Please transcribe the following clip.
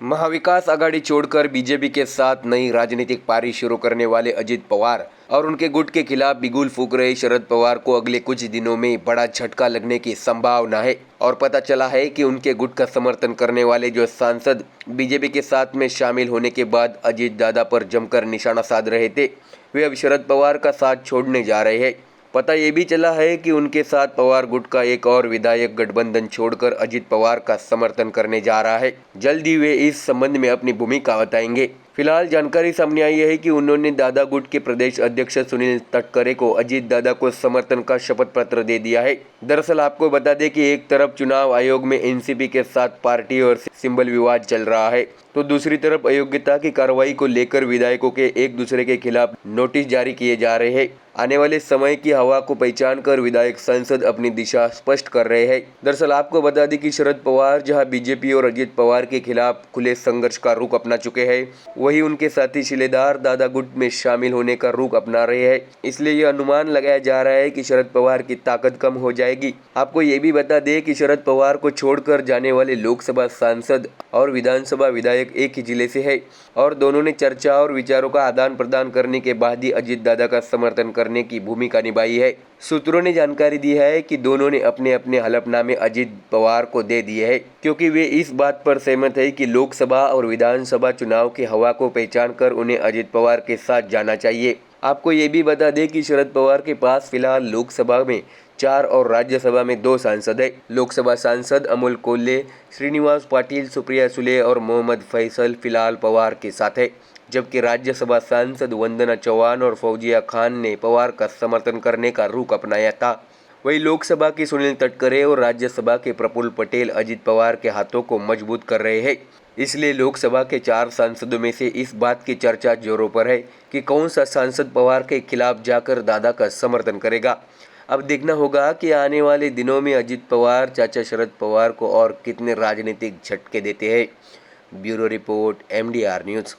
महाविकास आघाड़ी छोड़कर बीजेपी के साथ नई राजनीतिक पारी शुरू करने वाले अजित पवार और उनके गुट के खिलाफ बिगुल फूंक रहे शरद पवार को अगले कुछ दिनों में बड़ा झटका लगने की संभावना है। और पता चला है कि उनके गुट का समर्थन करने वाले जो सांसद बीजेपी के साथ में शामिल होने के बाद अजित दादा पर जमकर निशाना साध रहे थे, वे अब शरद पवार का साथ छोड़ने जा रहे हैं। पता ये भी चला है कि उनके साथ पवार गुट का एक और विधायक गठबंधन छोड़कर अजित पवार का समर्थन करने जा रहा है। जल्द ही वे इस संबंध में अपनी भूमिका बताएंगे। फिलहाल जानकारी सामने आई है कि उन्होंने दादा गुट के प्रदेश अध्यक्ष सुनील तटकरे को अजित दादा को समर्थन का शपथ पत्र दे दिया है। दरअसल आपको बता दें कि एक तरफ चुनाव आयोग में एनसीपी के साथ पार्टी और सिंबल विवाद चल रहा है, तो दूसरी तरफ अयोग्यता की कार्रवाई को लेकर विधायकों के एक दूसरे के खिलाफ नोटिस जारी किए जा रहे हैं। आने वाले समय की हवा को पहचान कर विधायक सांसद अपनी दिशा स्पष्ट कर रहे हैं। दरअसल आपको बता दें कि शरद पवार जहां बीजेपी और अजित पवार के खिलाफ खुले संघर्ष का रुख अपना चुके हैं, वहीं उनके साथी शिलेदार दादा गुट में शामिल होने का रुख अपना रहे हैं। इसलिए यह अनुमान लगाया जा रहा है कि शरद पवार की ताकत कम हो जाएगी। आपको ये भी बता दें कि शरद पवार को छोड़कर जाने वाले लोकसभा सांसद और विधानसभा विधायक एक ही जिले से है और दोनों ने चर्चा और विचारों का आदान प्रदान करने के बाद ही अजित दादा का समर्थन करने की भूमिका निभाई है। सूत्रों ने जानकारी दी है कि दोनों ने अपने अपने हलफनामे अजित पवार को दे दिए हैं, क्योंकि वे इस बात पर सहमत है कि लोकसभा और विधानसभा चुनाव की हवा को पहचान कर उन्हें अजित पवार के साथ जाना चाहिए। आपको ये भी बता दें कि शरद पवार के पास फिलहाल लोकसभा में 4 और राज्यसभा में 2 सांसद है। लोकसभा सांसद अमोल कोल्हे, श्रीनिवास पाटिल, सुप्रिया सुले और मोहम्मद फैसल फिलहाल पवार के साथ है, जबकि राज्यसभा सांसद वंदना चौहान और फौजिया खान ने पवार का समर्थन करने का रुख अपनाया था। वहीं लोकसभा के सुनील तटकरे और राज्यसभा के प्रफुल्ल पटेल अजित पवार के हाथों को मजबूत कर रहे हैं। इसलिए लोकसभा के 4 सांसदों में से इस बात की चर्चा जोरों पर है कि कौन सा सांसद पवार के खिलाफ जाकर दादा का समर्थन करेगा। अब देखना होगा कि आने वाले दिनों में अजित पवार चाचा शरद पवार को और कितने राजनीतिक झटके देते हैं। Bureau report, MDR news.